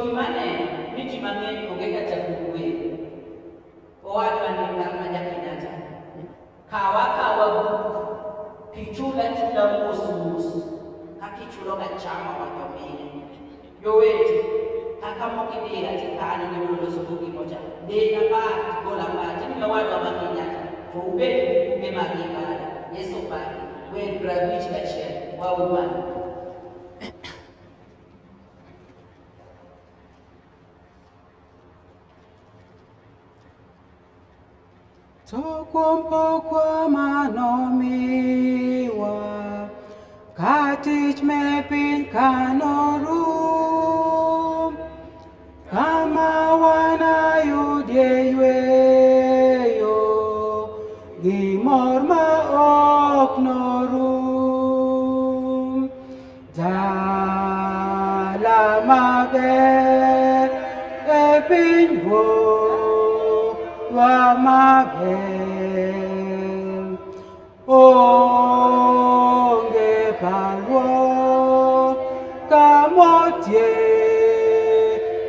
imane miji mang'eny onge kata bukwe. Owadwa ni kama Kenyatta. Kawa buk kichula mos kakichulo gachama watomine. Yoweti kaka mokidira tikano ni mloso buki moja. Dena ba gola ba ni owadwa ma Kenyatta. To ubed buke magibada. Yeso badi. When gravity kachia wa ubani. Tokumpokwa manomiwa katich me piny kanoru kama wanayudie yweyo gimor ma ok norum dala maber e piny wa maber onge parruok kamotie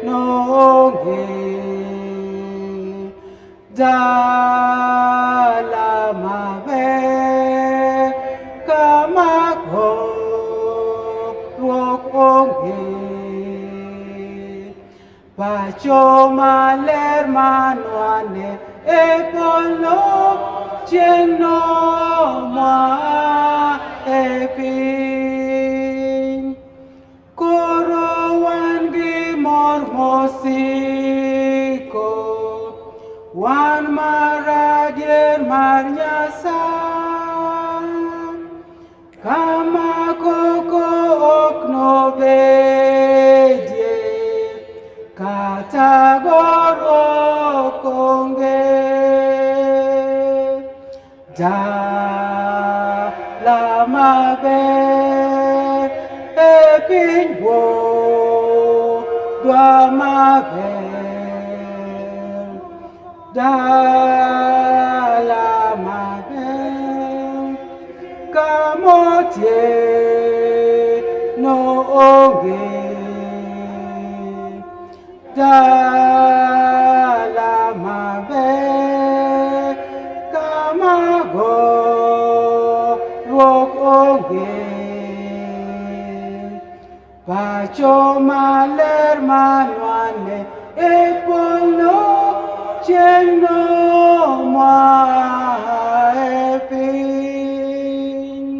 nonge dala maber kamago ruok onge pacho maler manwane e polo chieng'no ma e piny koro wan gi mor mosiko wan mar adier mar Nyasaye kama koko ok nobedie kata gorruok onge dala maber e pinywa maber dala maber kamotie no onge dala maber kamago ruok onge pacho maler manwane e polo chieng'no ma e piny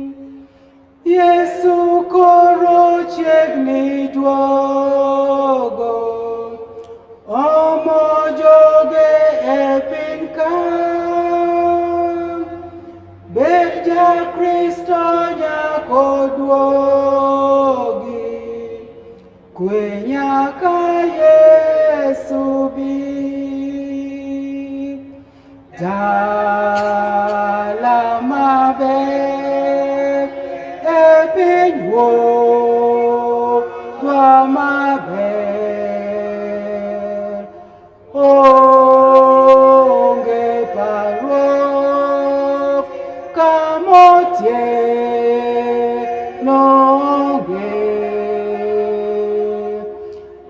Yesu koro chiegni duogo omo joge e piny ka bet ja Kristo nyako duogi kwe nyaka Yesu bi dala maber e pinywa maber onge parruok kamotie nonge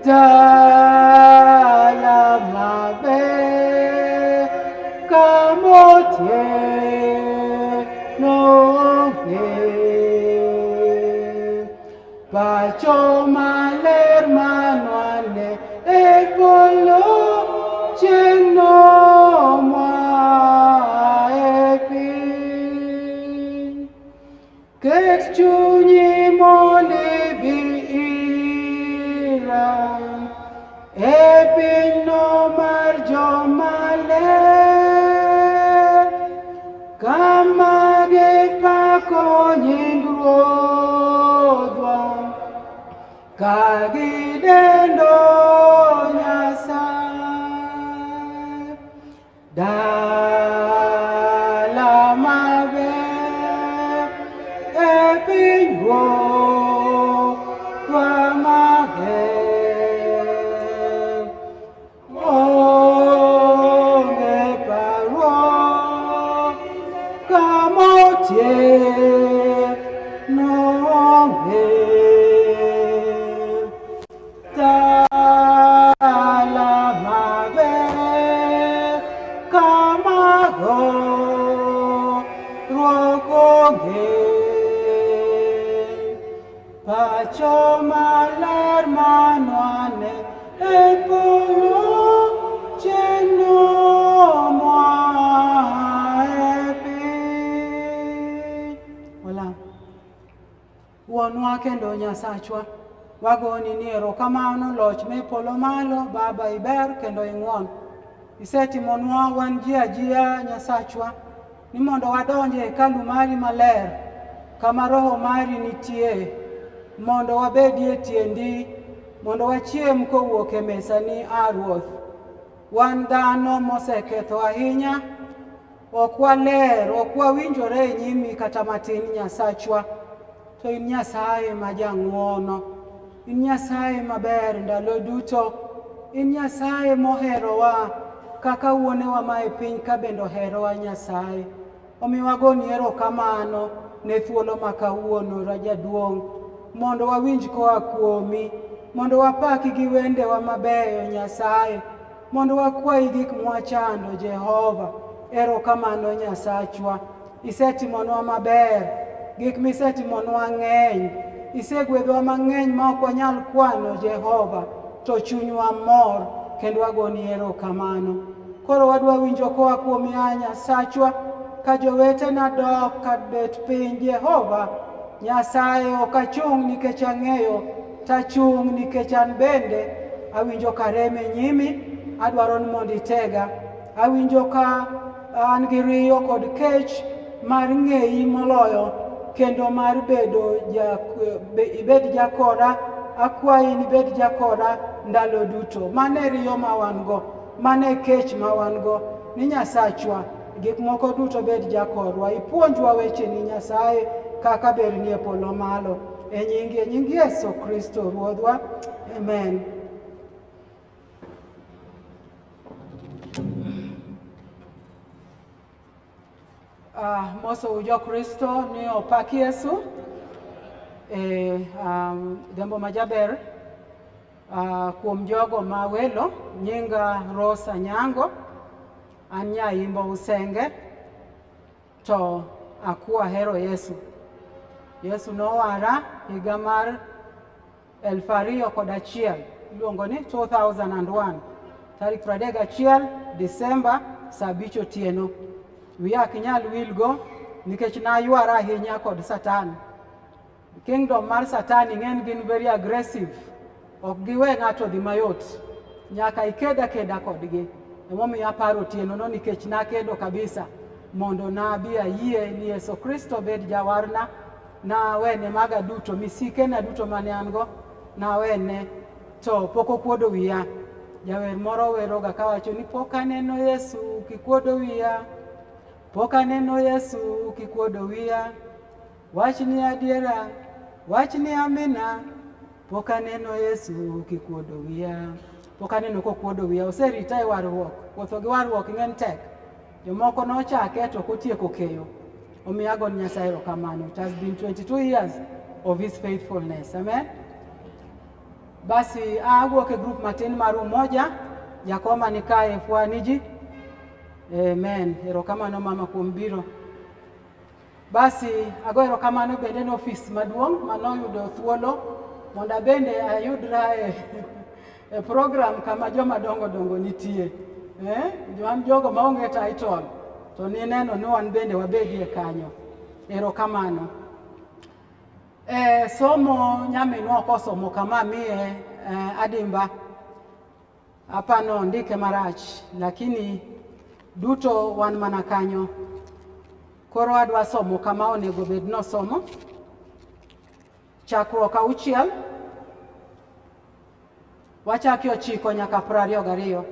dala maber kamotie nonge pacho maler manwane e polo chieng'no ma e piny ket chunyi mondo ibi ira e pinyno mar jomaler kama gipako nying Ruodhwa ka gidendo Nyasaye dala maber e pinywa maber onge parruok kamotie nonge mane e polo chenomwa e piny. Wala. Wuonwa kendo Nyasachwa, wagoni ni erokamano loch me polo malo. Baba iber kendo ing'won. Isetimonwa wan ji ajia Nyasachwa ni mondo wadonje hekalu mari maler kama roho mari nitie, mondo wabedie tiendi, mondo wachiem kowuok e mesani Ruoth. Wan dhano moseketho ahinya, ok waler, ok wawinjore e nyimi kata matin Nyasachwa. To in Nyasaye ma jang'wono, in Nyasaye maber ndalo duto, in Nyasaye moherowa kaka wuonewa ma e piny ka bendo herowa Nyasaye. Omiyo wagoni erokamano ne thuolo ma kawuono Rajaduong', mondo wawinj koa kuomi, mondo wapaki gi wendewa mabeyo Nyasaye, mondo wakwayi gik mwachando Jehova. Erokamano Nyasachwa, isetimonwa maber, gik misetimonwa ng'eny, isegwedhowa mang'eny ma ok wanyal kwano Jehova, to chunywa mor kendo wagoni erokamano. Koro wadwa winjo koa kuomi Nyasachwa, ka jowetena dok kad bet piny Jehova Nyasaye. Ok achung' nikech ang'eyo, tachung' nikech an bende awinjo ka rem e nyimi. Adwaro ni mondo itega. Awinjo ka an gi riyo kod kech mar ng'eyi moloyo, kendo mar ibed jakoda. Akwayi ni bed jakoda ndalo duto. Mane riyo ma wan go, mane kech ma wan go, ni Nyasachwa gik moko duto bed jakorwa. Ipuonjwa weche ni Nyasaye kaka ber ni e polo malo. E nying Yesu Kristo Ruodhwa. Amen. Moso ujo Kristo ni opaki Yesu. Dembo majaber kuom jogo ma welo. Nyinga Rosa Onyango, an nyaimbo Usenge, to akwa hero Yesu. Yesu nowara higa mar 2001, iluongo ni 2001, tarik 31 Desemba saa 5 otieno. Wiya ok nyal wilgo nikech naywara ahinya kod Satan. Kingdom mar Satan ing'en gin very aggressive, ok giwe ng'ato dhi mayot, nyaka ikeda kodgi. Emomiyo aparo otieno no nikech nakedo kabisa mondo nabi ayie ni Yesu Kristo bed jawarna, na wene maga duto, misike na duto mane an go na wene, to poko kuodo wiya. Jawer moro weroga kawacho ni pok aneno Yesu kikuodo wiya, pok aneno Yesu kikuodo wiya, wach ni adiera, wach ni amina, pok aneno Yesu kikuodo wiya. Pok aneno kokuodo wiya. Oserita e warruok, wuotho gi warruok ng'en tek. Jomoko nochake to kotieko keyo. Omiyo agon Nyasaye erokamano. It has been 22 years of his faithfulness. Amen. Basi awuok e group matin mar Umoja, jakoma nikae Fwaniji. Amen. Erokamano mama kuom biro. Basi ago erokamano bende no office maduong' manoyudo thuolo mondo bende ayudra e program kama joma dongo nitie. Joan jogo maonge title, to ni neno ni wan bende wabedie kanyo. Erokamano. Somo nyaminwa ok osomo kama miye adimba. Apano ndike marach, lakini duto wan mana kanyo. Koro adwa somo kama onego bed no somo. Chakruok 6, wachaki 9 nyaka 22.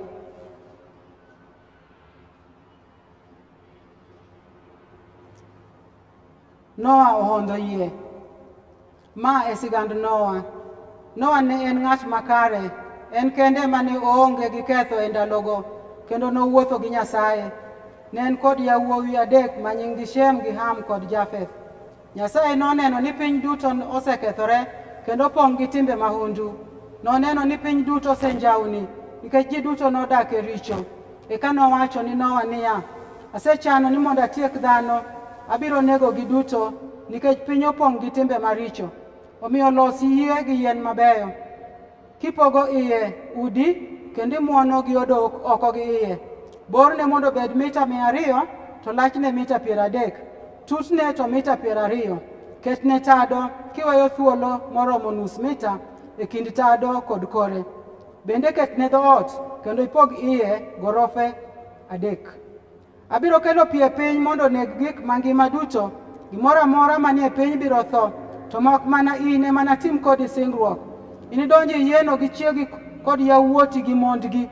Noa ohondo yie. Ma e sigand Noa. Noa ne en ng'at makare, en kende mane oonge gi ketho e ndalogo, kendo nowuotho gi Nyasaye. Ne en kod yawuowi 3 ma nying gi Shem gi Ham kod Jafeth. Nyasaye noneno ni piny duto osekethore kendo pong' gi timbe mahundu. Noneno ni piny duto osenjawni nikech ji duto nodak e richo. Eka nowacho ni Noa niya, asechano ni mondo atiek dhano, abiro nego gi duto nikech piny opong' gi timbe maricho. Omiyo los yie gi yien mabeyo. kipogo iye udi kendo imuono gi odok oko gi iye. Borne mondo bed mita 200 to lachne mita 30, tutne to mita 20. Ketne tado kiweyo thuolo moromo nus mita e kind tado kod kore. Bende ketne dhoot kendo ipog iye gorofe 3. Abiro kelo pi e piny mondo neg gik mangima duto. Gimoro amora manie piny biro tho, to mak mana in ema natim kodi singruok. Inidonji yieno gi chiegi kod yawuoti gi mondgi,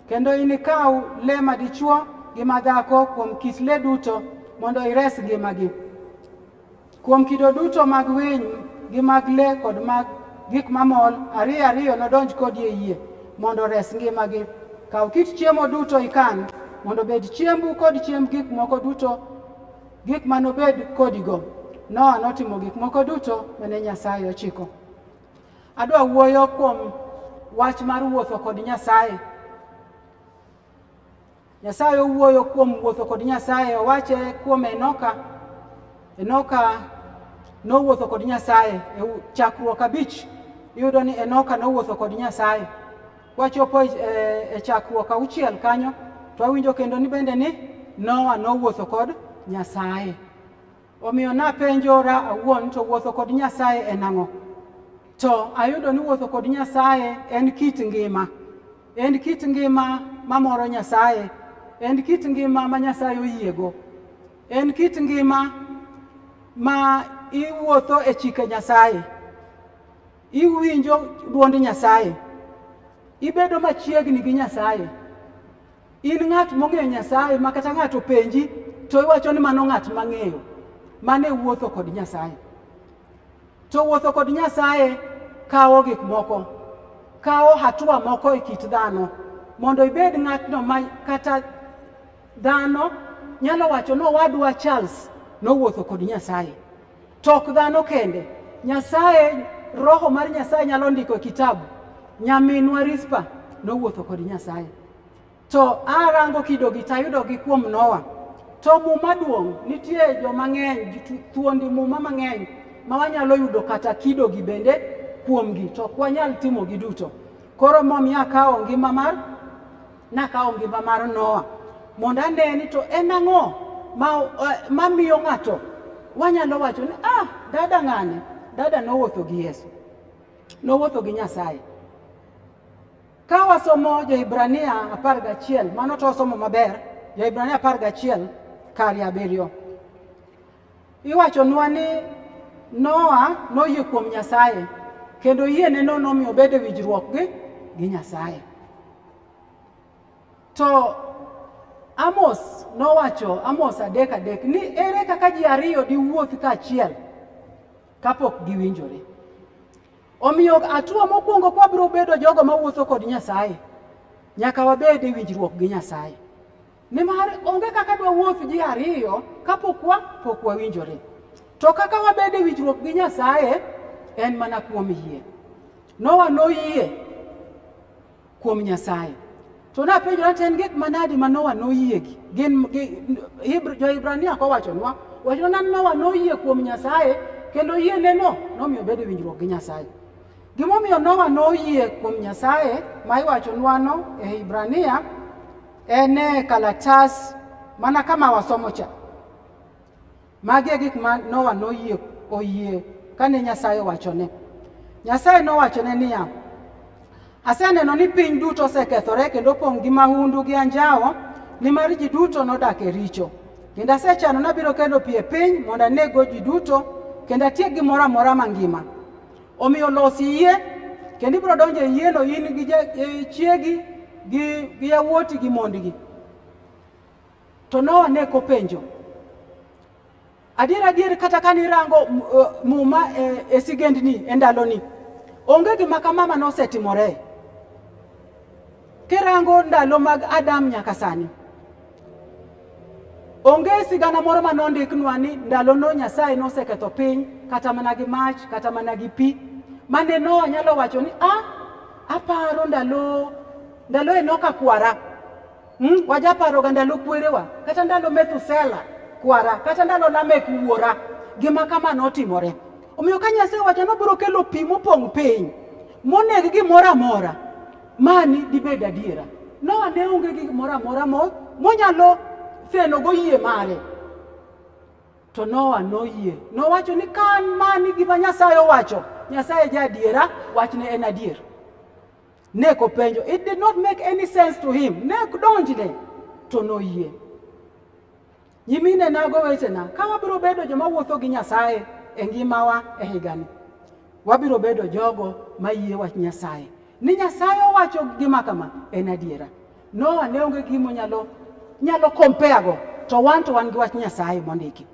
kendo inikaw le madichuo gi madhako kuom kit le duto mondo ires ngimagi. Kuom kido duto mag winy gi mag le kod mag gik mamol, 2 nodonj kodi e yie mondo res ngimagi. Kaw kit chiemo duto ikan mondo bed chiembu kod chiemb gik moko duto, gik manobed kodigo. Noa notimo gik moko duto mane Nyasaye ochiko. Adwa wuoyo kuom wach mar wuotho kod Nyasaye. Nyasaye owuoyo kuom wuotho kod Nyasaye, owache kuom Enoka. Enoka nowuotho kod Nyasaye e chakruok 5. Iyudo ni Enoka nowuotho kod Nyasaye. Wachopo e chakruok 6 kanyo to awinjo kendo ni bende ni Noa nowuotho kod Nyasaye. Omiyo napenjora awuon, to wuotho kod Nyasaye en ang'o? To ayudo ni wuotho kod Nyasaye en kit ngima. En kit ngima mamoro Nyasaye. En kit ngima ma Nyasaye oyiego. En kit ngima ma iwuotho e chike Nyasaye. Iwinjo duond Nyasaye. Ibedo machiegni gi Nyasaye. In ng'at mong'eyo Nyasaye ma kata ng'ato penji to iwacho ni mano ng'at mang'eyo. Mane wuotho kod Nyasaye. To wuotho kod Nyasaye kawo gik moko. Kawo hatua moko e kit dhano. Mondo ibed ng'atno ma kata dhano nyalo wacho no wadwa Charles no wuotho kod Nyasaye. Tok dhano kende. Nyasaye, roho mar Nyasaye nyalo ndiko e kitabu. Nyaminwa Rispa no wuotho kod Nyasaye. To arango kidogi tayudo gi kuom Noa. To muma duong' nitie jo mang'eny, thuondi muma mang'eny ma wanyalo yudo kata kidogi bende kuomgi, to ok wanyal timo gi duto. Koro momiyo nakawo ngima mar Noa mondo ane ni to en ang'o ma miyo ng'ato wanyalo wacho ni dada ng'ane, dada nowuotho gi Yesu, nowuotho gi Nyasaye. Ka wasomo Jo-Ibrania 11, mano to somo maber, Jo-Ibrania 11 kar 7. Iwacho nwa ni Noa noyie kuom Nyasaye, kendo yiene no nomiyo bedo winjruok gi Nyasaye. To Amos nowacho, Amos 3:3, ni ere kaka ji ariyo diwuoth kaachiel kapok giwinjore. Omiyo atua mokwongo kwa biro bedo jogo mawuotho kod Nyasaye, nyaka wabed e winjruok gi Nyasaye. Nimar onge kaka dwa wuoth ji ariyo kapok wawinjore. To kaka wabed e winjruok gi Nyasaye en mana kuom yie. Noa noyie kuom Nyasaye. To napenjora ten gik manadi ma Noa noyiegi. Jo-Ibrania kowachonwa, wachona Noa noyie kuom Nyasaye kendo yiene no nomiyo bedo winjruok gi Nyasaye. Gimomiyo Noa noyie kuom Nyasaye ma iwachonwa no e Ibrania ene kalatas mana kama wasomo cha. Magi gik ma Noa oyie kane Nyasaye wachone. Nyasaye nowachone niya, aseneno ni piny duto osekethore kendo opong' gi mahundu gi anjawo, nimar ji duto nodak e richo. Kendo asechano nabiro kelo pi e piny mondo anego ji duto kendo atiek gimoro amora mangima. Omiyo los yie kendo ibiro donjo e yieno in gi chiegi gi yawuoti gi mondgi. To Noa ne kopenjo. Adier kata kanirango muma e sigendni e ndaloni, onge gima kama nosetimore. Kirango ndalo mag Adam nyaka sani, onge sigana moro manondiknwa ni ndalo no Nyasaye noseketho piny kata mana gi mach kata mana gi pi. Mane Noa nyalo wacho ni aparo ndalo Enoka kwara. Wajaparo ga ndalo kwerewa, kata ndalo Methusela kwara, kata ndalo Lamek wuora, gima kama notimore. Omiyo ka Nyasaye wacho no biro kelo pi mopong' piny moneg gimoro amora mani dibed adiera. Noah ne onge gimoro amora monyalo thenogo yie mare. To Noah noyie. Nowacho ni kan mani gima Nyasaye owacho, Nyasaye ja adiera, wachne en adier. Nek openjo. It did not make any sense to him. Nek donjne to noyie. Nyimine nago wetena, ka wabiro bedo joma wuotho gi Nyasaye e ngimawa e higani, wabiro bedo jogo mayie wach Nyasaye. Ni Nyasaye owacho gima kama en adiera. Noah ne onge gimo nyalo compare go to wan gi wach Nyasaye mondiki.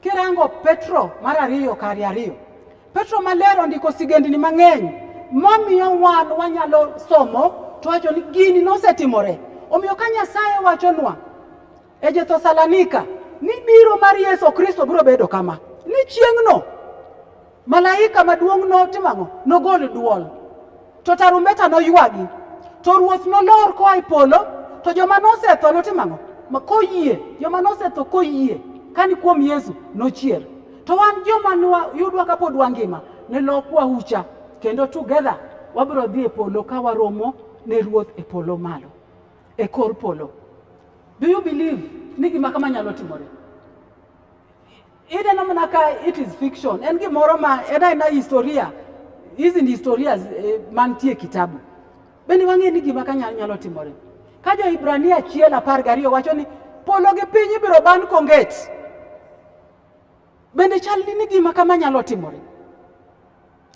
Kirango Petro mar 2 kar 2. Petro malero ndiko sigendni mang'eny momiyo wan wanyalo somo to wacho ni gini nosetimore. Omiyo ka Nyasaye wachonwa e Thessalonika ni biro mar Yesu Kristo biro bedo kama, ni chieng'no malaika maduong' notimang'o nogolo duol, to tarumbeta noywagi, to ruoth nolor koa e polo, to joma nosetho notimang'o koyie, joma nosetho koyie kani kuom Yesu nochier. To wan joma yudwa kapod wangima ne lokwa ucha, kendo together wabiro dhi e polo ka waromo ne ruoth e polo malo, e kor polo. Do you believe ni gima kama nyalo timore? Ide namna ka it is fiction. En gimoro ma ena historia. Hizi ni historias mantie kitabu. Bende wang'e ni gima ka nyalo timore. Ka jo Ibrania 1:12 wacho ni polo gi piny biro ban konget. Bende chal ni gima kama nyalo timore.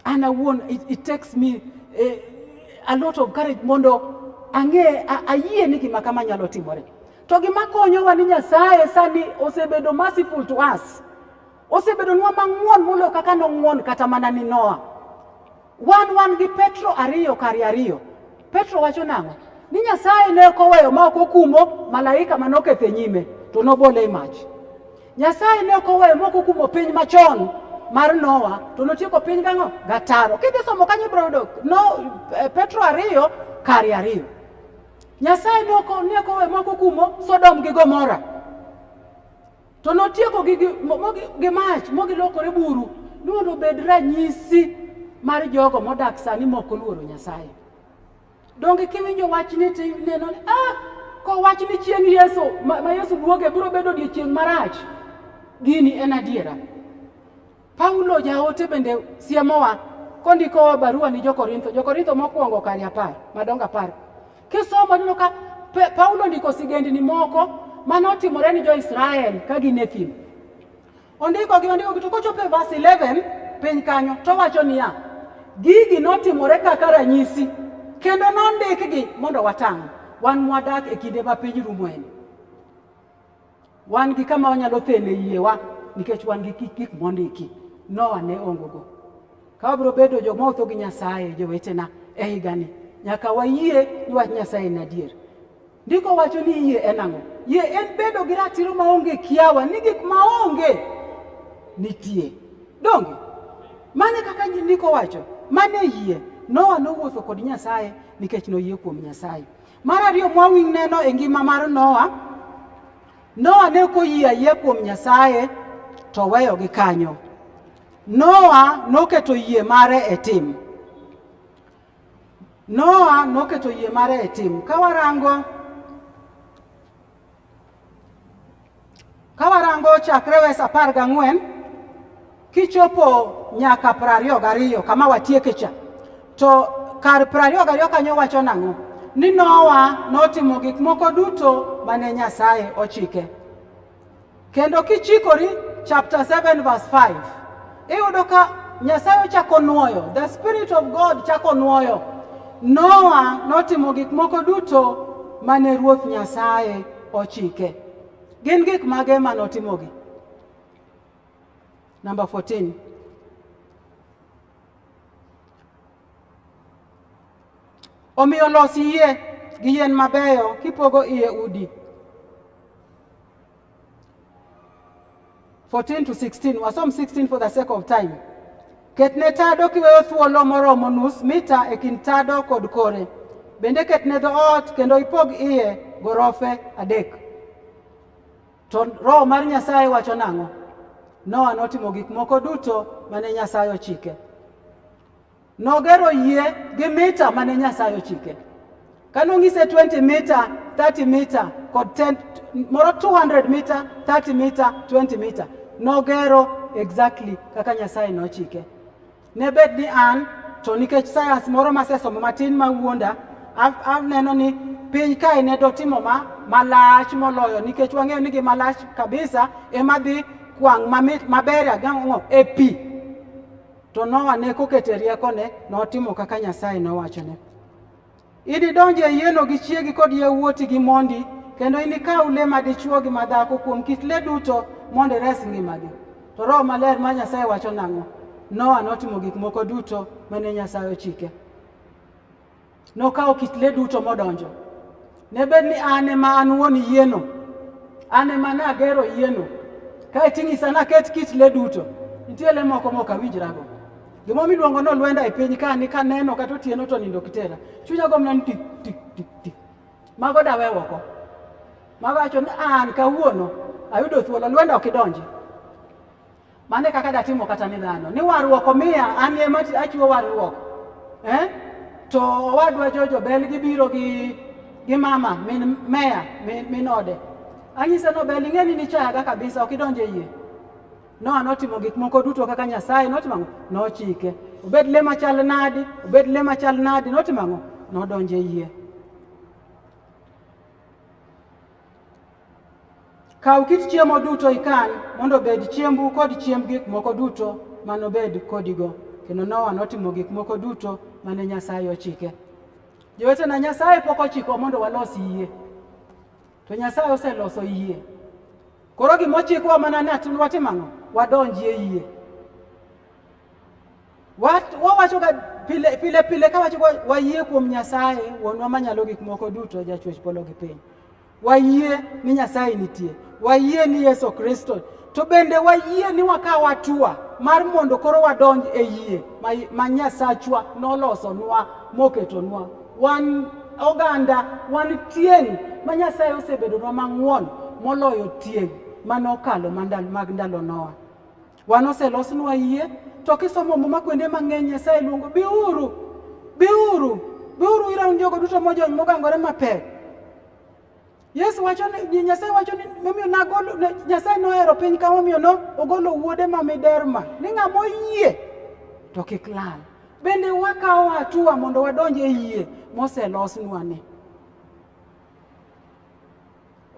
And it takes me a lot of courage mondo ayie ni gima kama nyalo timore. To gima konyowa ni Nyasaye sani osebedo merciful to us. Osebedo nwa mang'won molo kaka nong'won kata mana ni Noah. Wan gi Petro 2 kar 2. Petro wacho nang'o? Ni Nyasaye ne koweyo ma ok okumo malaika manoketho nyime to nobole e mach. Nyasaye ne koweyo ma ok okumo piny machon mar Noah to notieko piny gang'o gataro. Kidhi somo kanyo biro yudo Petro 2 kar 2. Nyasaye ne koweyo ma ok okumo Sodom gi Gomora to notieko gi mach mogilokore buru, mondo bed ranyisi mar jogo modak sani mok oluoro Nyasaye. Donge kiwinjo wachni tineno ni ko wachni chieng' Yesu ma Yesu duoge biro bedo odiechieng' marach, gini en adiera. Paulo jaote bende siemowa kondiko barua ni Jokorintho mokwongo kar 10 madongo 10. Kisomo nino ka Paulo ndiko sigendni moko manotimore ni jo-Israel ka gin e thim. Ondiko to kochopo verse 11 piny kanyo to wacho niya, gigi notimore kaka ranyisi kendo nondikgi mondo watang' wan mwadak e kinde ma piny rumoen. Wan gi kama wanyalo thene yiewa nikech wan gi gik mondiki. Noah ne ongogo. Ka wabiro bedo joma otho gi Nyasaye jowetena e higani, nyaka wayie ni wach Nyasaye en adier. Ndiko wacho ni yie en ang'o? Yie en bedo gi ratiro maonge kiawa ni gik maonge nitie. Donge mane kaka ndiko wacho, mane yie. Noah nowuotho kod Nyasaye nikech noyie kuom Nyasaye. Mar ariyo mwawing neno e ngima mar Noah ne koyie ayie kuom Nyasaye to weyo gi kanyo. Noah noketo yie mare e tim. Noah noketo yie mare e tim. Kawarango chakre wes 14 kichopo nyaka 22 kama watieke cha. To kar 22 kanyo wacho nang'o? Ni Noah notimo gik moko duto mane Nyasaye ochike. Kendo kichikori chapter 7 verse 5. Iyudo ka Nyasaye ochako nuoyo, the Spirit of God chako nuoyo. Noah notimo gik moko duto mane Ruoth Nyasaye ochike. Gin gik mage manotimogi? Number 14. Omiyo los yie gi yien mabeyo kipogo iye udi. 14 to 16. Wasom 16 for the sake of time. Ketne tado kiweyo thuolo moromo nus mita e kind tado kod kore. Bende ketne dhoot kendo ipog iye gorofe 3. To Roho mar Nyasaye wacho nang'o? Noah notimo gik moko duto mane Nyasaye ochike. Nogero yie gi mita mane Nyasaye ochike. Kanong'ise 20 mita, 30 mita, kod 10, moro 200 mita, 30 mita, 20 mita. Nogero exactly kaka Nyasaye nochike. Ne bed ni an, to nikech science moro masesomo matin mawuonda, aneno ni piny kae ne dotimo malach moloyo, nikech wang'eyo ni gimalach kabisa ema dhi kwang' maber agang'o e pi. To Noah ne kokete riekone notimo kaka Nyasaye nowachone. Idi donje yieno gi chiegi kod yawuoti gi mondi, kendo inikaw le madichuo gi madhako kuom kit le duto mondo res ngimagi. To Roho Maler ma Nyasaye wacho nang'o? Noah notimo gik moko duto mane Nyasaye ochike. Nokawo kit le duto modonjo. Ne bed ni an ema an wuon yieno, an ema ne agero yieno, kae ting'isa naket kit le duto, nitie le moko mok awinjrago. Gimo miluongo no lwenda e piny ka ni kaneno kata otieno to nindo kitera. Chunya gomna ni tik tik tik tik. Mago dawe oko. Mawacho ni an kawuono ayudo thuolo lwenda ok idonji. Mane kaka datimo kata ni dhano. Ni warruok omiya an ema achiwo warruok. To wadwa Jojo bel gibiro gi mama min meya min ode. Anyise no bel ing'eni ni chaga kabisa ok idonje yie. Noah notimo gik moko duto kaka Nyasaye notimo nochike. Obed le machal nadi notimo nodonje yie. Kaw kit chiemo duto ikan mondo bed chiembu kod chiemb gik moko duto manobed kodigo. Kendo Noah notimo gik moko duto mane Nyasaye ochike. Jowetena, Nyasaye pok ochiko mondo walos yie. To Nyasaye oseloso yie. Koro gimochikwa mana ni watimang'o? Wadonjie yie. Wawacho ga pile ka wacho wayie kuom Nyasaye, wuonwa manyalo gik moko duto, jachwech polo gi piny. Wayie ni Nyasaye nitie. Wayie ni Yesu Kristo. To bende wayie ni wakaw atua mar mondo koro wadonj e yie ma Nyasachwa nolosonwa moketonwa. Wan oganda, wan tieng' ma Nyasaye osebedonwa mang'won moloyo tieng' manokalo mag ndalo Noah. Wan oselosnwa yie, to kisomo muma kwende mang'eny Nyasaye luongo biuru ira un jogo duto mojony mogangore mapek. Yesu wacho ni Nyasaye wacho ni momiyo Nyasaye nohero piny kama omiyo no ogolo wuode mamiderma ni ng'amo yie to kik lal. Bende wakawo atua mondo wadonje e yie moselosnwa ni.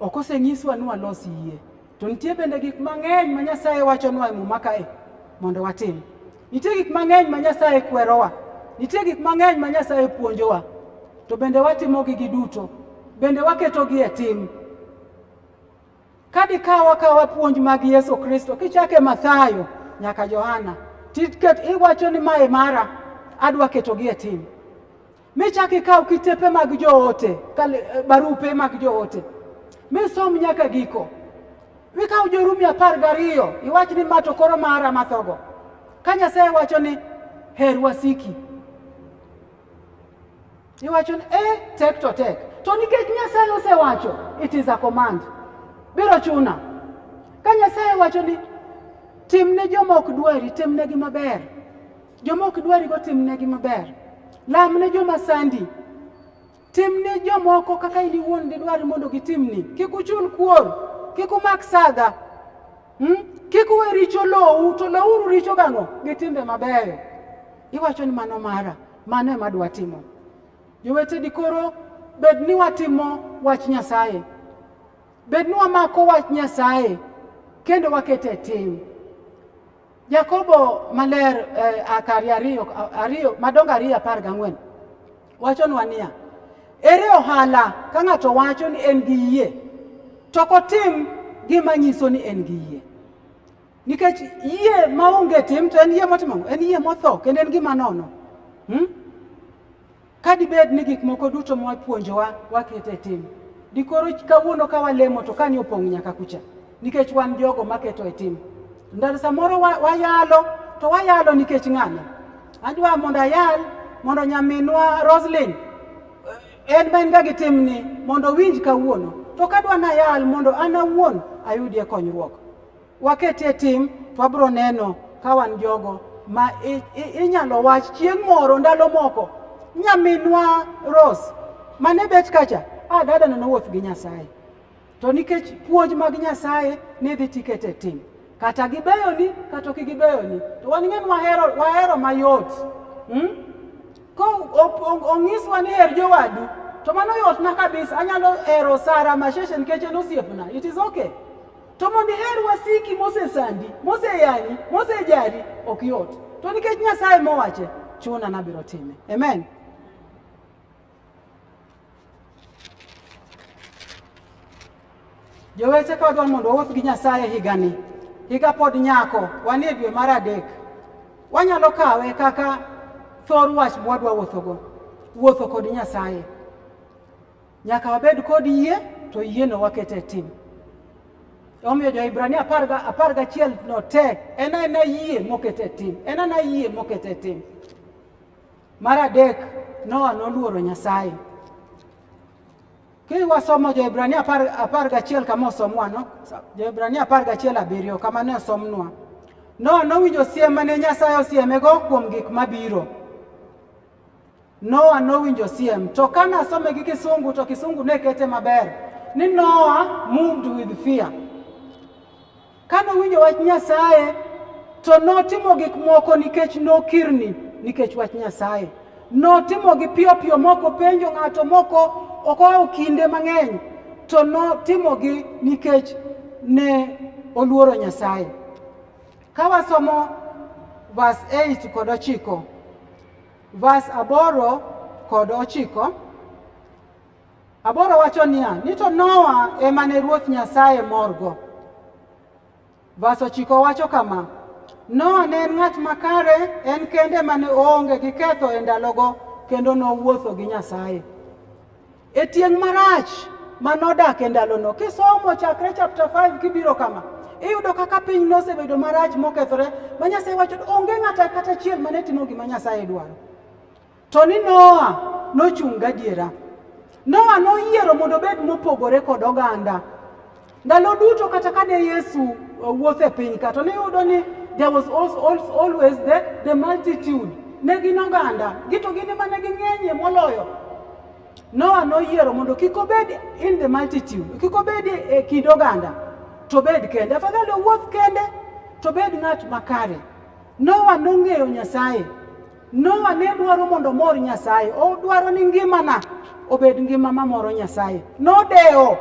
Ok osenyiswa ni walos yie. To nitie bende gik mang'eny ma Nyasaye wachonwa e muma kae mondo watim. Nitie gik mang'eny ma Nyasaye kwerowa. Nitie gik mang'eny ma Nyasaye puonjowa. To bende watimo gi duto. Bende waketogi e tim. Kadi kawa puonj mag Yesu Kristo, kichake Mathayo nyaka Johana, tiket iwacho ni mae mara, adwa ketogi e tim. Michaki kaw kitepe mag joote, barupe mag joote. Misom nyaka giko. Wikaw Jorumi 12, iwach ni mato koro mara mathogo. Ka Nyasaye wacho ni her wasiki. Iwacho ni tek to tek. To nikech Nyasaye osewacho, it is a command. Biro chuna. Ka Nyasaye wacho ni timne joma ok dwari, timnegi maber. Joma ok dwari go timnegi maber. Lamne joma sandi. Timne jomoko kaka in iwuon didwari mondo gitimni. Kik uchul kuor, kik umak sadha. Kik uwe richo lowu, to lowuru richo gang'o gi timbe mabeyo. Iwacho ni mano mara, mano ema adwa timo. Jowetedi, koro bed ni watimo wach Nyasaye. Bed ni wamako wach Nyasaye kendo wakete tim. Jakobo maler akari ariyo madongo 2:14 wachonwa niya, ere ohala ka ng'ato wacho ni en gi yie to kotim gima nyiso ni en gi yie. Nikech yie maonge tim to en yie motimo, en yie motho kendo en gima nono. Kadi bed ni gik moko duto mwapuonjowa wakete tim. Dikoro kawuono ka walemo to kani opong' nyaka kucha. Nikech wan jogo maketo e tim. Ndalo samoro wayalo nikech ng'ano. Adwa mondo ayal mondo nyaminwa Roslyn en benga gitimni mondo winj kawuono. To kadwa na yal mondo an awuon ayudie konyruok. Wakete tim to abro neno ka wan jogo ma inyalo wach chieng' moro ndalo moko nyaminwa Rose mane bet kacha dada no wuoth gi Nyasaye to nikech puonj mag Nyasaye ni dhi tikete tim kata gibeyo ni kata ok gibeyo ni to wan ng'en wahero mayot ko onyiswa ni her jowadu to mano yot na kabisa anyalo hero Sara Masheshe nikech en osiepna it is okay to mondo her wasiki mosesandi moseyani mosejari ok yot to nikech Nyasaye mowache chuna nabiro time amen. Jowete ka wadwaro mondo wuoth gi Nyasaye higa pod nyako wan e dwe mar 3 wanyalo kawe kaka thor wach mwadwa wuotho kod Nyasaye nyaka wabed kod yie to yieno wakete tim. Omiyo Jo-Ibrania 11 no te en yie mokete tim yie mokete tim. Mar 3 Noah noluoro Nyasaye. Kiwasomo Jo-Ibrania 11 kama osomwa no Jo-Ibrania 11:7 kama ne osomnwa. Noah nowinjo siem mane Nyasaye osiemego kuom gik mabiro. Noah nowinjo siem to kana some gi Kisungu to Kisungu ne kete maber ni Noah moved with fear. Kana winjo wach Nyasaye to notimo gik moko nikech nokirni nikech wach Nyasaye. Notimo gi piyo moko penjo ng'ato moko okawo kinde mang'eny to notimo gi nikech ne oluoro Nyasaye. Ka wasomo verse 8 kod 9 verse 8 kod 9 8 wacho niya ni to Noah ema ne Ruoth Nyasaye morgo. Verse 9 wacho kama Noah ne en ng'at makare en kende mane oonge gi ketho e ndalogo kendo nowuotho gi Nyasaye. E tieng' marach manodak e ndalono kisomo chakre chapter 5 kibiro kama iyudo kaka piny nosebedo marach mokethore ma Nyasaye wacho onge ng'ata kata achiel mane timo gima Nyasaye dwaro. To ni Noah nochung' gadiera. Noah noyiero mondo obed mopogore kod oganda. Ndalo duto kata kane Yesu wuotho e piny ka to ne yudo ni there was always the multitude. Ne gin oganda gito gine mane ging'enye moloyo. Noah noyiero mondo kik obed in the multitude kik obed e kind oganda to bed kende afadhali wuoth kende to bed ng'at makare. Noah nong'eyo Nyasaye. Noah ne dwaro mondo mor Nyasaye. Odwaro ni ngimana obed ngima mamoro Nyasaye. Nodeo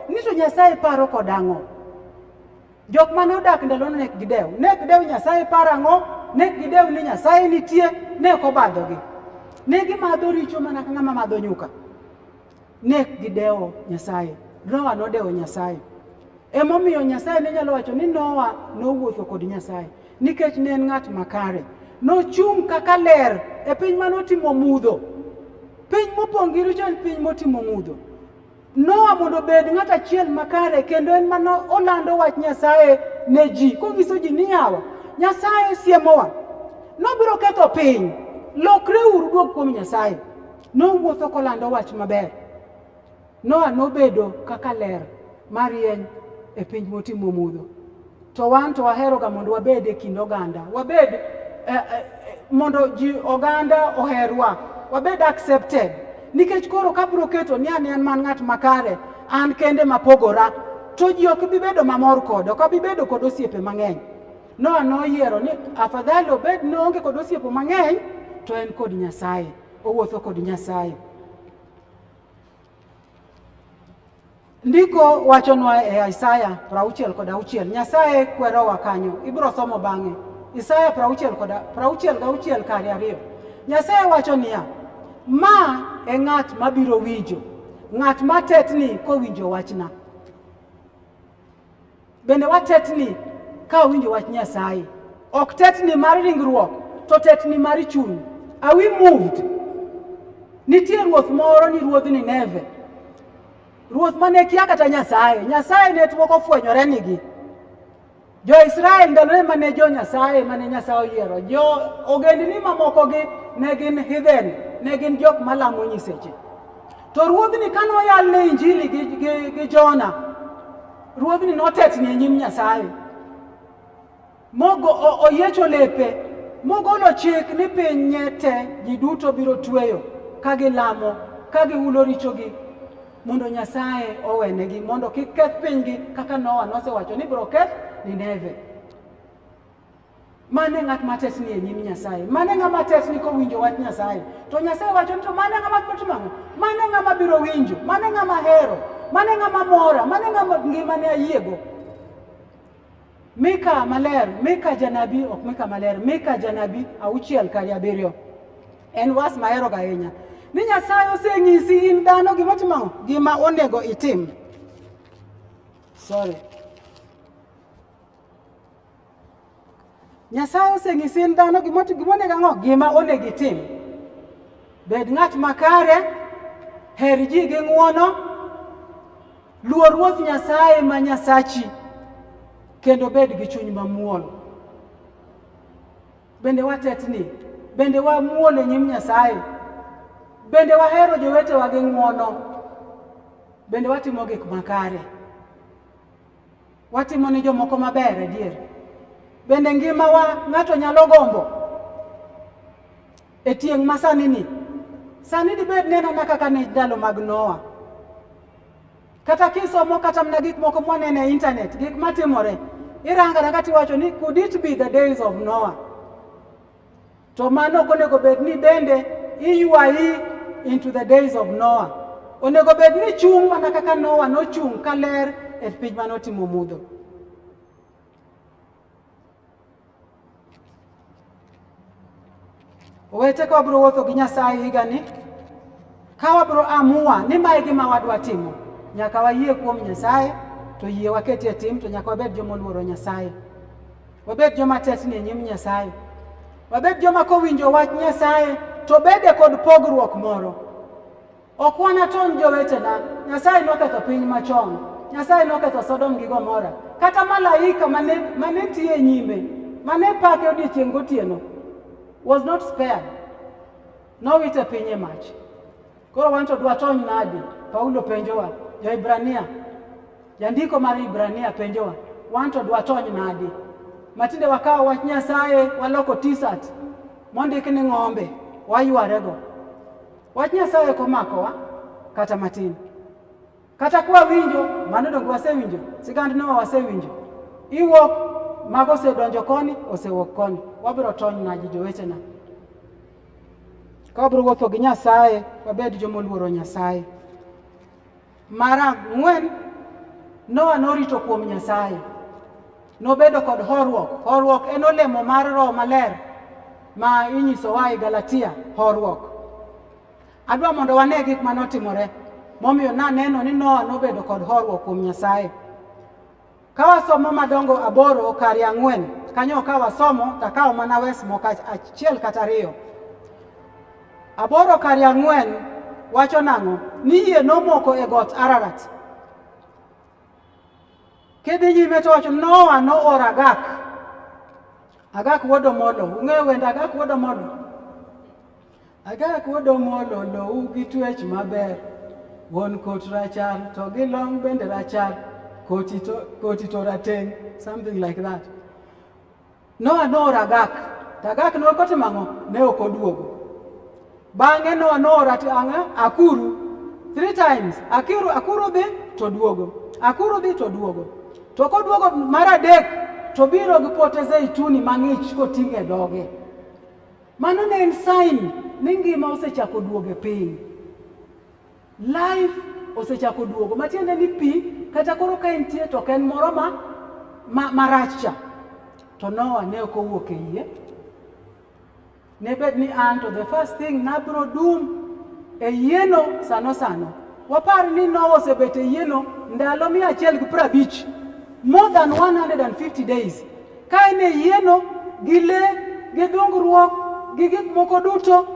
ni to Nyasaye paro kod ang'o. Jok mane odak ndalono nek gidew Nyasaye paro ang'o, nek gidew ni Nyasaye nitie, nek obadhogi. Ne gimadho richo mana ka ng'ama madho nyuka. Nek gidewo Nyasaye. Noah nodewo Nyasaye. Emomiyo Nyasaye ne nyalo wacho ni Noah nowuotho kod Nyasaye nikech ne en ng'at makare. Nochung' kaka ler e piny manotimo mudho. Piny mopong' gi richo en piny motimo mudho. Noah mondo bed ng'at achiel makare kendo en mano olando wach Nyasaye ne ji. Konyiso ji ni yawa Nyasaye siemowa. Nobiro ketho piny. Lokre uru duog kuom Nyasaye. Nowuotho kolando wach maber. Noah nobedo kaka ler marieny e piny motimo mudho. To wan to waheroga mondo wabed e kind oganda. Wabed mondo ji oganda oherwa. Wabed accepted. Nikech koro kabro keto ni an man ng'at makare an kende mapogora to ji ok bi bedo mamor kod ok bi bedo kod osiepe mang'eny. Noah noyiero ni afadhali obed noonge kod osiepe mang'eny to en kod Nyasaye. Owuotho kod Nyasaye. Ndiko wachonwa e Isaya 66 Nyasaye kwerowa kanyo. Ibiro somo bang'e. Isaya 66 kari 2. Nyasaye wacho niya ma e ng'at mabiro winjo. Ng'at matetni kowinjo wachna. Bende watetni ka winjo wach Nyasaye. Ok tetni mar ringruok to tetni mar chuny. Are we moved? Nitie ruoth moro ni ruodh Nineve. Ruoth mane kia kata Nyasaye. Nyasaye ne tuoko ofwenyore nigi. Jo-Israel ndalo mane jo Nyasaye mane Nyasaye oyiero. Jo ogendni mamoko gi ne gin heathen. Ne gin jok malamo nyiseche. To ruodhni kano oyal ne injili gi Jona. Ruodhni notetni e nyim Nyasaye. Mogo oyiecho lepe mogolo chik ni piny nyete ji duto biro tweyo ka gilamo ka gihulo richogi mondo Nyasaye owenegi mondo kik keth pinygi kaka Noah nosewacho ni biro keth Nineve. Mane ng'at matetni e nyim Nyasaye? Mane ng'ama tetni kowinjo wach Nyasaye? To Nyasaye wacho ni to mane ng'ama timo? Mane ng'ama biro winjo? Mane ng'ama hero? Mane ng'ama mora? Mane ng'ama ngimane ayiego? Mika maler, Mika janabi, ok Mika maler, Mika janabi 6:7. En was mahero ahinya. Ni Nyasaye oseng'isi in dhano gima timo, gima onego itim. Nyasaye oseng'isi in dhano gima onego itim. Bed ng'at makare, her ji gi ng'uono, luor Ruoth Nyasaye ma Nyasachi, kendo bed gi chuny mamuol. Bende watetni, bende wamuol e nyim Nyasaye, bende wahero jowetewa gi ng'uono, bende watimo gik makare, watimo ni jomoko maber adier. Bende ngimawa ng'ato nyalo gombo e tieng' masani ni. Sani dibed neno na kaka ne ndalo mag Noah. Kata kisomo kata mna gik moko mwanene e internet, gik matimore, iranga kati wacho ni could it be the days of Noah? To mano onego bed ni bende iywayi into the days of Noah. Onego bed ni chung' mana kaka Noah nochung' ka ler e piny manotimo mudho. Owete ka wabiro wuotho gi Nyasaye higani, ka wabiro amua ni mae gima wadwa timo, nyaka wayie kuom Nyasaye, to yie waketie tim, to nyaka wabed joma oluoro Nyasaye. Wabed joma tetni e nyim Nyasaye. Wabed joma kowinjo wach Nyasaye to bede kod pogruok moro. Ok wanatony jowetena, Nyasaye noketho piny machon, Nyasaye noketho Sodom gi Gomora. Kata malaika mane tiye nyime, mane pake odiochieng' gotieno, was not spared. Nowite piny e mach. Koro wan to dwa tony nadi? Paulo penjowa, Jo-Ibrania, jandiko mar Ibrania penjowa, wan to dwa tony nadi? Matinde wakawo wach Nyasaye waloko t-shirt mondik ni ng'ombe, waywarego. Wach Nyasaye komakowa kata matin. Kata kwa winjo, mano dongo wasewinjo, sigand Noah wasewinjo. Iwuok mago osedonjo koni, osewuok koni. Wabiro tony nadi jowetena? Ka wabiro wuotho gi Nyasaye, wabed joma oluoro Nyasaye. Mar ang'wen, Noah norito kuom Nyasaye. Nobedo kod horuok. Horuok en olemo mar Roho Maler ma inyisowa e Galatia, horuok. Adwa mondo wane gik manotimore, momiyo naneno ni Noah nobedo kod horuok kuom Nyasaye. Ka wasomo madongo 8 kari 4, kanyo ka wasomo takawo mana wes moko 1 kata 2. 8 kari 4 wacho nang'o? Ni yie nomoko e got Ararat. Kidhi nyime to wacho Noah nooro Agak. Agak wuodo molo. Ung'eyo wend Agak wuodo molo? Agak wuodo molo low gi twech maber. Won kot rachar to gi long bende rachar. Koti to rateng. Something like that. Noah nooro Agak. Agak nokotimo ang'o? Ne ok oduogo. Bang'e Noah nooro Akuru 3 times. Akuru dhi to duogo. Akuru dhi to duogo. To koduogo mar adek to biro gi pote zeituni mang'ich koting'e doge. Mano ne en sign ni ngima osechako duogo e piny. Life osechako duogo. Matiende ni pi kata koro ka entie to ken moro marach cha. To Noah ne ok owuok e yie. Ne bed ni an to the first thing nabro dum e yieno sano. Wapar ni Noah osebet e yieno ndalo 150. More than 150 days. Ka en e yieno gi le, gi dhungruok, gi gik moko duto,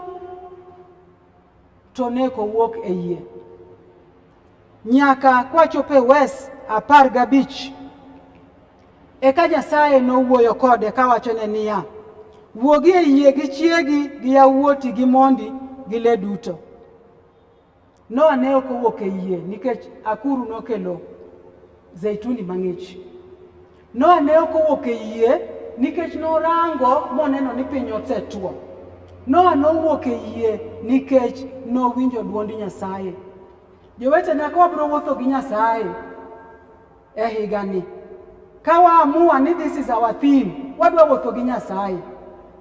to ne ko wuok e yie. Nyaka kwachope wes 15. Eka Nyasaye nowuoyo kode kawachone niya, wuogi e yie gi chiegi, gi yawuoti, gi mondi, gi le duto. Noah ne ok owuok e yie nikech akuru nokelo zeituni mang'ich. Noah ne ok owuok e yie nikech norango moneno ni piny osetuo. Noa nowuok e yie nikech nowinjo duond Nyasaye. Jowetena, ka wabiro wuotho gi Nyasaye e higani, ka waamua ni this is our theme, wadwa wuotho gi Nyasaye,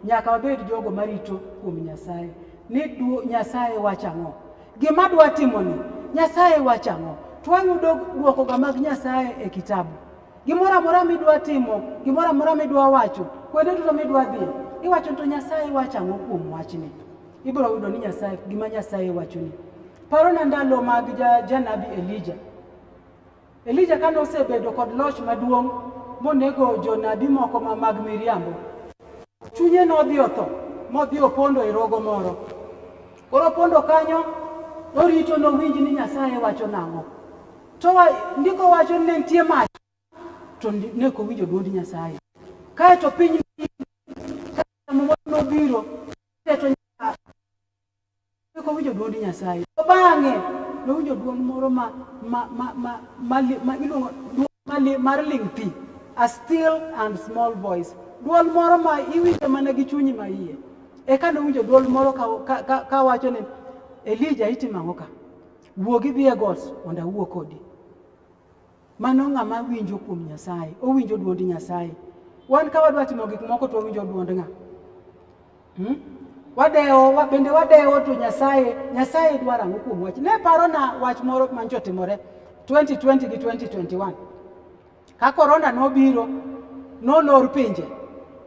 nyaka wabed jogo marito kuom Nyasaye. Ni Nyasaye wacho ang'o? Gima dwa timoni, Nyasaye wacho ang'o? Twayudo duokoga mag Nyasaye e kitabu. Gimoro amora midwa timo, gimoro amora midwa wacho, kuonde duto midwa dhi, iwacho to Nyasaye wacho ang'o kuom wachni. Ibiro yudo ni Nyasaye, gima Nyasaye wachoni. Parona ndalo mag janabi Elija kane osebedo kod loch maduong' monego jonabi moko mag miriambo. Chunye nodhi otho, modhi opondo e rogo moro. Koro opondo kanyo, orito nowinj ni Nyasaye wacho nang'o. To ndiko wacho ni nitie mach, to ne ko winjo duond Nyasaye. Kae to piny nobiro, to ne ko winjo duond Nyasaye. To bang'e nowinjo duond moro mar ling thi, a still and small voice. Duol moro ma iwinjo mana gi chunyi ma iye. Eka nowinjo duol moro ka wacho ni, Elija, itimo ang'o ka? Wuogi dhi e got mondo awuo kodi. Mano ng'ama winjo kuom Nyasaye, owinjo duond Nyasaye. Wan ka wadwa timo gik moko to winjo duond ng'a? Bende wadewo to Nyasaye dwaro ang'o kuom wach. Ne paro na wach moro mancho timore 2020 gi 2021. Ka korona nobiro, nolor pinje.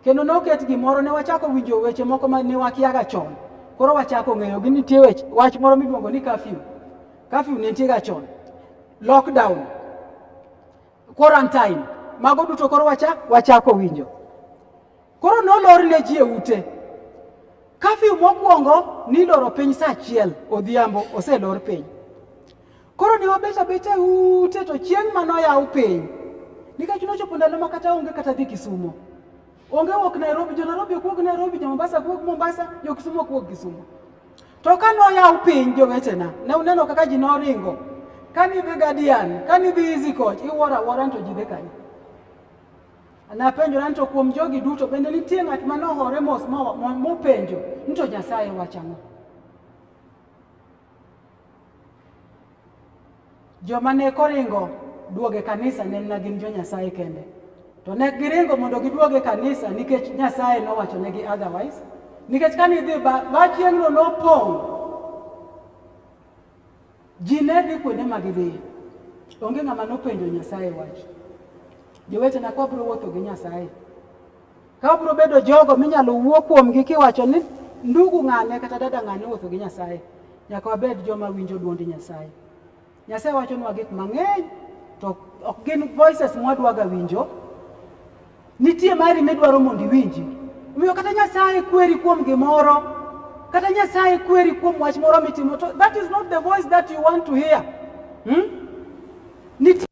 Kendo noket gimoro, ne wachako winjo weche moko ma ne wakiaga chon. Koro wachako ng'eyo gi nitie wach moro miluongo ni curfew. Curfew ne nitie ga chon. Lockdown, quarantine, mago duto koro wachako winjo. Koro nolor ne ji e ute. Curfew mokwongo niloro piny saa 1 odhiambo, oselor piny. Koro ne wabet abeta ute to chieng' manoyaw piny. Nikech nochopo ndalo ma kata onge kata dhi Kisumo. Onge wuok Nairobi, jo Nairobi kuok Nairobi, jo Mombasa kuok Mombasa, jo Kisumo kuok Kisumo. To ka noyaw piny, jowetena, ne uneno kaka ji noringo. Kani dhi Guardian, kani dhi Easy Coach, iwora wora to ji dhi kani. Napenjo to kuom jogi duto, bende nitie ng'at manohore mos mopenjo, nito Nyasaye wacho ang'o? Joma ne koringo duoge kanisa ne gin jo Nyasaye kende. To ne giringo mondo giduoge kanisa nikech Nyasaye nowacho negi otherwise. Nikech kani dhi ba chieng'no nopong', ji ne dhi kuonde magidhi. Onge ng'ama nopenjo Nyasaye wach. Jowetena, ka wabiro wuotho gi Nyasaye, ka wabiro bedo jogo minyalo wuo kuomgi kiwacho ni ndugu ng'ane kata dada ng'ane wuotho gi Nyasaye, nyaka wabed joma winjo duond Nyasaye. Nyasaye wacho nwa gik mang'eny, to ok gin voices mwadwaga winjo. Nitie mari midwaro mondo iwinji. Omiyo kata Nyasaye kweri kuom gimoro, kata Nyasaye kweri kuom wach moro mitimo, to that is not the voice that you want to hear. Nitie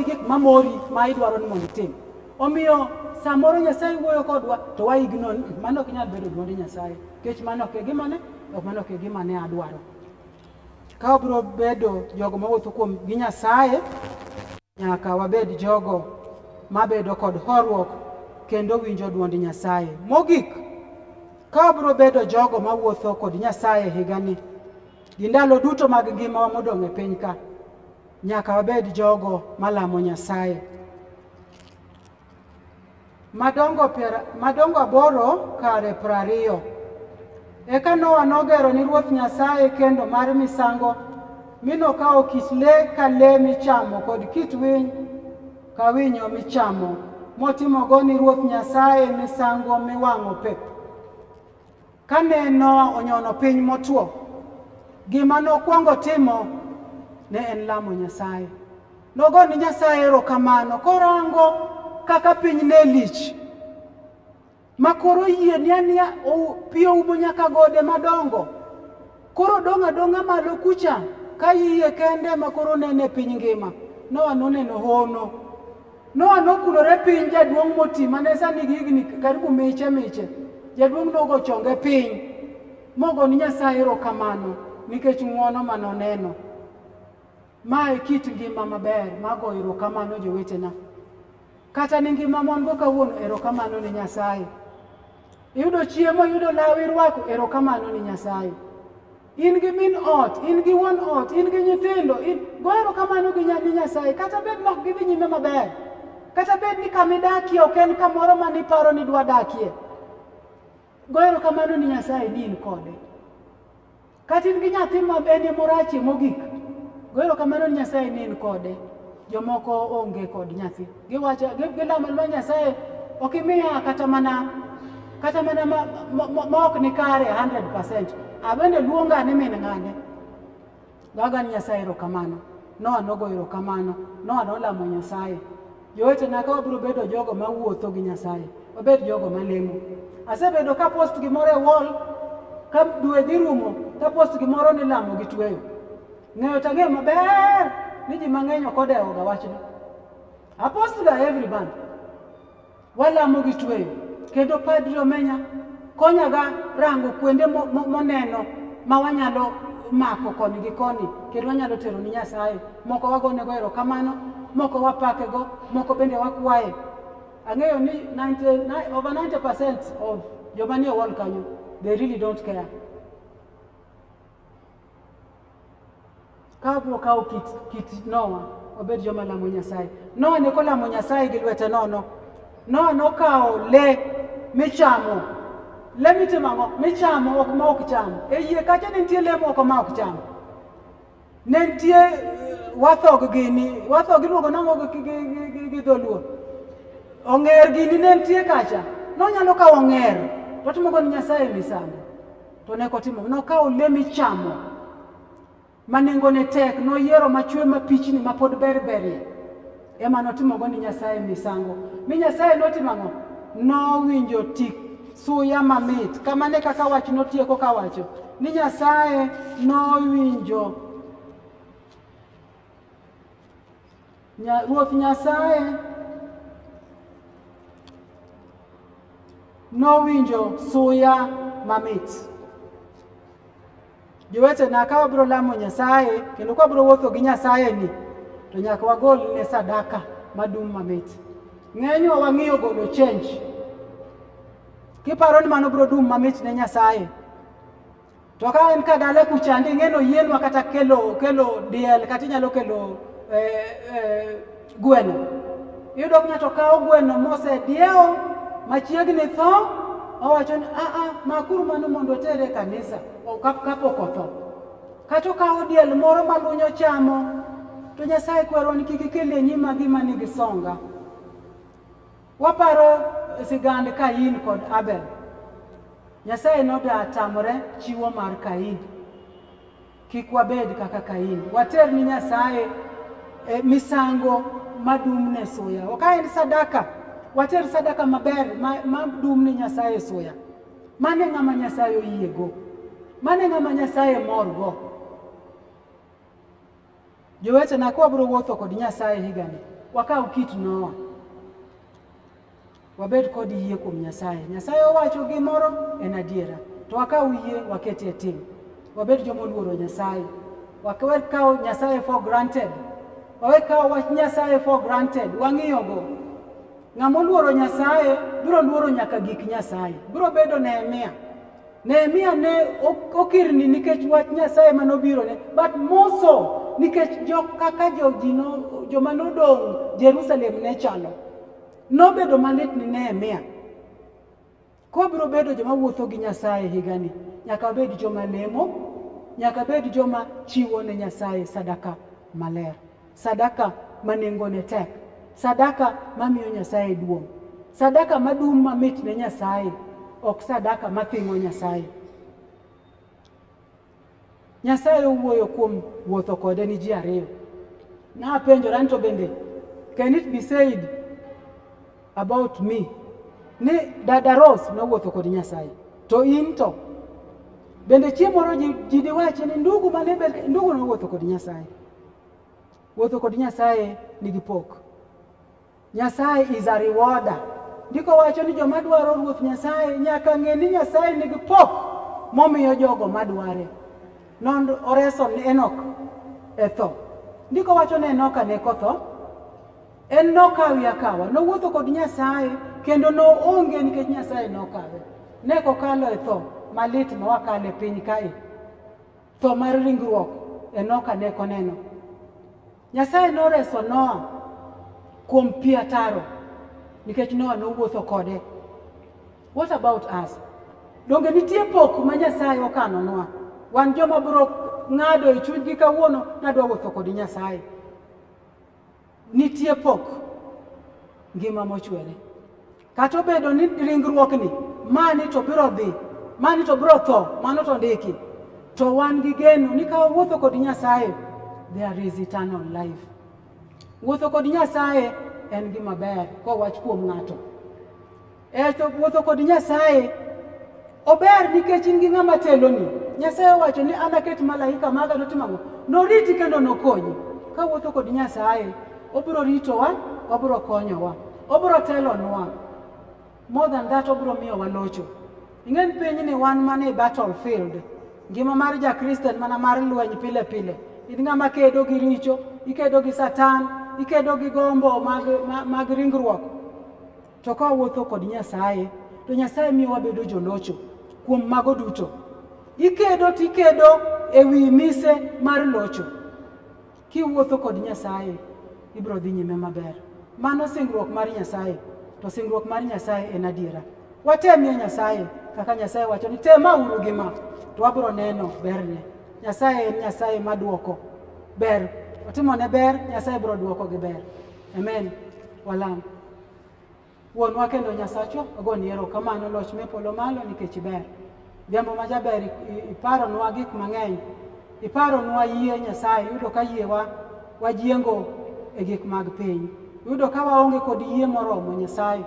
gik mamori ma idwaro ni mondo itim. Omiyo samoro Nyasaye wuoyo kodwa to waigno, mano ok nyal bedo duond Nyasaye. Kech mano ok e gima ne adwaro. Ka wabiro bedo jogo mawuotho kuom gi Nyasaye, nyaka wabed jogo mabedo kod horuok kendo winjo duond Nyasaye. Mogik, ka wabiro bedo jogo mawuotho kod Nyasaye higani, gi ndalo duto mag ngima modong' e piny ka, nyaka wabed jogo malamo Nyasaye. Madongo 8 kare 20. Eka Nowa nogero ni Ruoth Nyasaye kendo mar misango, minokawo kit le ka le michamo kod kit winy ka winyo michamo, motimogo ni Ruoth Nyasaye misango miwang'o pep. Kane Nowa onyono piny motuo, gima nokwongo timo ne en lamo Nyasaye. Nogo ni Nyasaye erokamano korango kaka piny ne lich, makoro yie niania pi oumo nyaka gode madongo. Koro dong' adong'a malo kucha ka yie kende makoro nene piny ngima. Nowa noneno hono. Nowa nokulore piny jaduong' moti mane sani higni karibu miche. Jaduong' nogo chonge piny mogo ni Nyasaye erokamano nikech ng'wono manoneno. Mae kit ngima maber mago erokamano, jowetena. kata ni ngima mon go kawuono, erokamano ni Nyasaye. Iyudo chiemo, iyudo lawi rwako, erokamano ni Nyasaye. In gi min ot, in gi wuon ot, in gi nyithindo, go erokamano ni Nyasaye. Kata bed nok gidhi nyime maber, kata bed ni kamidakie ok en kamoro maniparo ni dwa dakie, go erokamano ni Nyasaye ni in kode. Kata in gi nyathi ma en morachi mogik, go erokamano ni Nyasaye ni in kode. Jomoko onge kod nyathi, giwacho gilamo Nyasaye ok imiya kata mana ma ok ni kare 100%. Abende luonga ni min ng'ane. Gaga ni Nyasaye erokamano. Nogo erokamano. Nolamo Nyasaye. Jowetena ka wabiro bedo jogo mawuotho gi Nyasaye, wabed jogo malemo. Asebedo ka post gimoro e wall, ka dwe dhi rumo, ka post gimoro ni lamo gi tweyo. Ng'eyo tang'eyo maber ni ji mang'eny ok odewoga wachno. Apost ga every month. Walamo gi tweyo. Kendo Padri Omenya konyaga rango kuonde moneno ma wanyalo mako koni gi koni, kendo wanyalo tero ni Nyasaye. Moko wagonego erokamano, moko wapakego, moko bende wakwaye. Ang'eyo ni over 90% of joma nie wall kanyo, they really don't care. Ka bro kawo kit Noah, obed joma lamo Nyasaye. Noah ne kolamo Nyasaye gi lwete nono. Noah nokawo le michamo. Le mitimo michamo ok ma ok chamo. E yie kacha ne nitie le moko ma ok chamo. Ne nitie wathog gini, wathog iluongo nang'o gi dholuo. Ong'er gini ne nitie kacha. Nonyalo kawo ong'er, to timo go ni Nyasaye misango. To ne kotimo, nokawo le michamo. Manengo ne tek, noyiero machwe mapichni mapod berberie. Ema notimo go ni Nyasaye misango. Mi Nyasaye notimo ang'o? Nowinjo tik suya mamit. Kamane kaka wach notieko kawacho ni Nyasaye nowinjo. Ruoth Nyasaye nowinjo suya mamit. Jowetena ka wabiro lamo Nyasaye kendo ka wabiro wuotho gi Nyasaye ni, to nyaka wagol ne sadaka madum mamit. Ng'enywa wang'iyo golo change. Kiparo ni mano biro dum mamit ne Nyasaye, to ka en ka dala kuchandi ng'eno yienwa kata kelo diel, kata inyalo kelo gweno. Iyudo ng'ato kawo gweno mose dieo machiegni tho, owacho ni makuru mano mondo tere kanisa kapok otho. Kata kawo diel moro malunyo chamo, to Nyasaye kwero ni kik ikel e nyima gima nigi songa. Waparo sigand Kain kod Abel. Nyasaye noda tamore chiwo mar Kain. Kik wabed kaka Kain. Water ni Nyasaye misango madum ne suya. Wakaen sadaka, water sadaka maber madum ni Nyasaye suya. Mane ng'ama Nyasaye oyiego. Mane ng'ama Nyasaye morgo. Jowetena ka wabiro wuotho kod Nyasaye higani, wakaw kit Noah. Wabed kod yie kuom Nyasaye. Nyasaye owacho gimoro en adiera, to wakaw yie wakete e tim. Wabed joma oluoro Nyasaye. Wakwed kawo Nyasaye for granted. Wawe kawo wach Nyasaye for granted. Wang'iyogo. Ng'ama oluoro Nyasaye biro luoro nyaka gik Nyasaye. Biro bedo Nehemia. Nehemia ne okirni nikech wach Nyasaye manobiro ne, but moso nikech kaka joma nodong' Jerusalem ne chalo. Nobedo malit ni Nehemia. Ko biro bedo joma wuotho gi Nyasaye higani, nyaka bed joma lemo, nyaka bed joma chiwo ne Nyasaye sadaka maler, sadaka manengo ne tek, sadaka mamiyo Nyasaye duong', sadaka madum mamit ne Nyasaye, ok sadaka mathing'o Nyasaye. Nyasaye owuoyo kuom wuotho kode ni ji ariyo. Napenjora ni to bende, can it be said about me ni dada Rose nowuotho kod Nyasaye, to in to bende chiemoro ji diwache ni ndugu mane ndugu nowuotho kod Nyasaye. Wuotho kod Nyasaye nigi pok. Nyasaye is a rewarder. Ndiko wacho ni joma dwaro ruoth Nyasaye nyaka ng'e ni Nyasaye nigi pok momiyo jogo madware. Non oreso ni Enok e tho. Ndiko wacho ni Enoka ne kotho. En nokawi akawa, nowuotho kod Nyasaye kendo noonge nikech Nyasaye nokawe. Ne kokalo e tho malit ma wakale piny kae. Tho mar ringruok Enoka ne koneno. Nyasaye noreso Noa kuom pi ataro nikech Noa nowuotho kode. What about us? Donge nitie pok ma Nyasaye okano nwa? Wan joma biro ng'ado e chunygi kawuono nadwa wuotho kod Nyasaye. Nitie pok ngima mochwere. Kata obedo ni ringruokni mani to biro dhi, mani to biro tho, mano to ndiki. To wan gi geno ni ka wuotho kod Nyasaye, there is eternal life. Wuotho kod Nyasaye en gima ber kowach kuom ng'ato. To wuotho kod Nyasaye ober nikech in gi ng'ama teloni. Nyasaye wacho ni an aket malaika maga notimango, noriti kendo nokonyi. Ka wuotho kod Nyasaye, obiro ritowa, obiro konyowa, obiro telonwa. More than that, obiro miyowa locho. Ingen piny ni wan mana e battlefield. Ngima mar ja-Kristian mana mar lweny pile pile. In ng'ama kedo gi richo, ikedo gi Satan, ikedo gi gombo mag ringruok. To ka wuotho kod Nyasaye, to Nyasaye miyo wabedo jolocho kuom mago duto. Ikedo tikedo e wi mise mar locho. Kiwuotho kod Nyasaye, ibiro dhi nyime maber. Mano singruok mar Nyasaye, to singruok mar Nyasaye en adiera. Watemie Nyasaye, kaka Nyasaye wacho ni tema uru gi ma, to wabiro neno berne. Nyasaye en Nyasaye maduoko ber. Otimone ber, Nyasaye biro duoko gi ber. Amen. Walam. Wuonwa kendo Nyasachwa, ogoni erokamano loch mepolo malo nikech ber. Jambo ma jaber iparonwa gik mang'eny. Iparonwa yie Nyasaye, yudo ka yiewa wajiengo e gik mag piny. Yudo ka waonge kod yie moromo Nyasaye.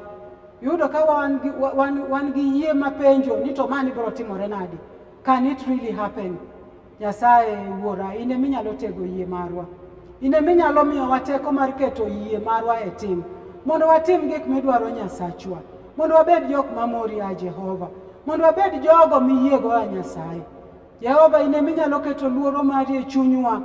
Yudo ka wan gi yie mapenjo ni to mani biro timore nade. Can it really happen? Nyasaye wuora, ine minyalo tego yie marwa. Ine minyalo miyo wateko mar keto yie marwa e tim. Mondo watim gik midwaro Nyasachwa. Mondo wabed jok mamori a Jehova. Mondo wabed jogo miyiego a Nyasaye. Jehova, ine minyalo keto luoro mari e chunywa.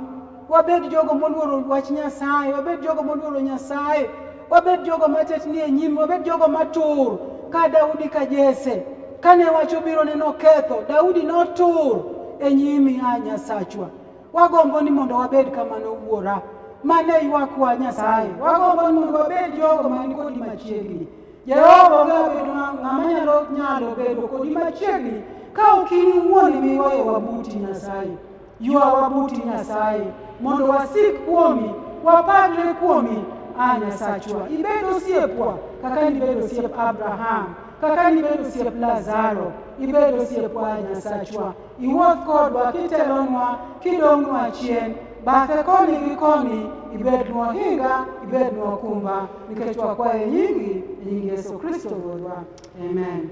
Wabed jogo moluoro wach Nyasaye, wabed jogo moluoro Nyasaye, wabed jogo matetni e nyim, wabed jogo matur ka Daudi ka Jese. Kane wacho biro neno ketho, Daudi notur e nyimi a Nyasachwa. Wagombo ni mondo wabed kamano wuora. Mane ywakwa Nyasaye. Wagombo ni mondo wabed jogo mani kodi machiegni. Jehova bedo ng'ama nyalo bedo kodi machiegni ka okini wuon miwayo wabuti Nyasaye. Ywa wabuti Nyasaye mondo wasik kuomi, wapadre kuomi a Nyasachwa. Ibedo siepwa kaka nibedo siep Abraham, kaka nibedo siep Lazaro, ibedo siepwa a Nyasachwa. Iwuoth kodwa kitelonwa, kidong'nwa chien, bathe koni gi koni, ibednwa hinga, ibednwa kumba, nikech wakwaye nyingi, nyingi Yesu Kristo Wuorwa. Amen.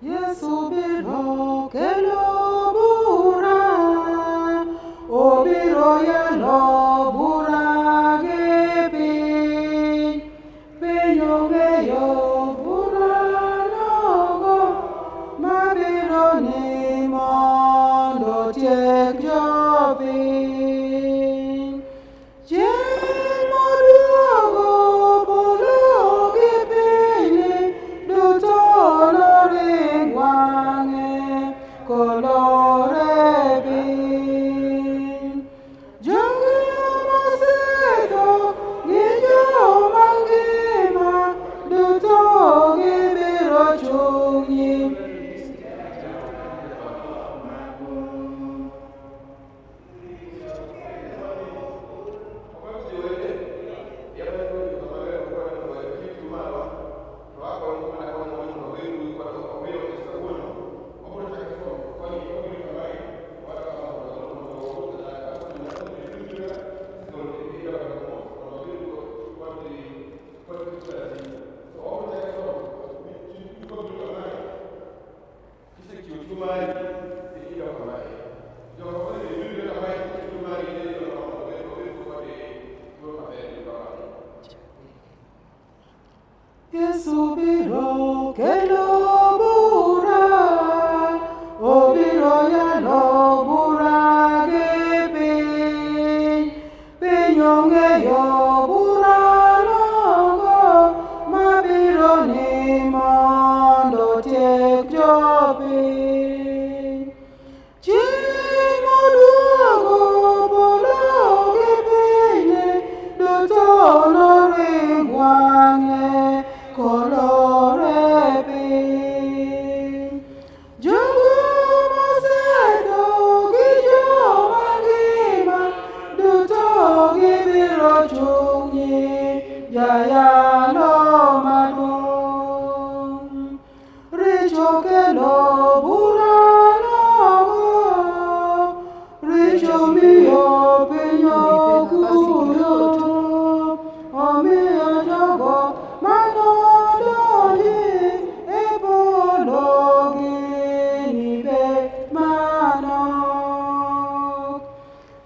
Yesu biro kelo chopi. Chieng' oduogo polo gi piny duto noring wang'e kolore piny. Jogo mosetho gi joma ngima duto gibiro chung'ni jayalo maduong'. Richo kelo bura nogo, richo miyo piny okuyo, omiyo jogo manodonji e polo gini bet manok.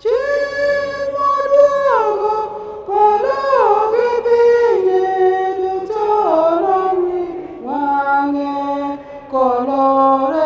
Chieng' moduogo polo gi piny duto noring wang'e kolore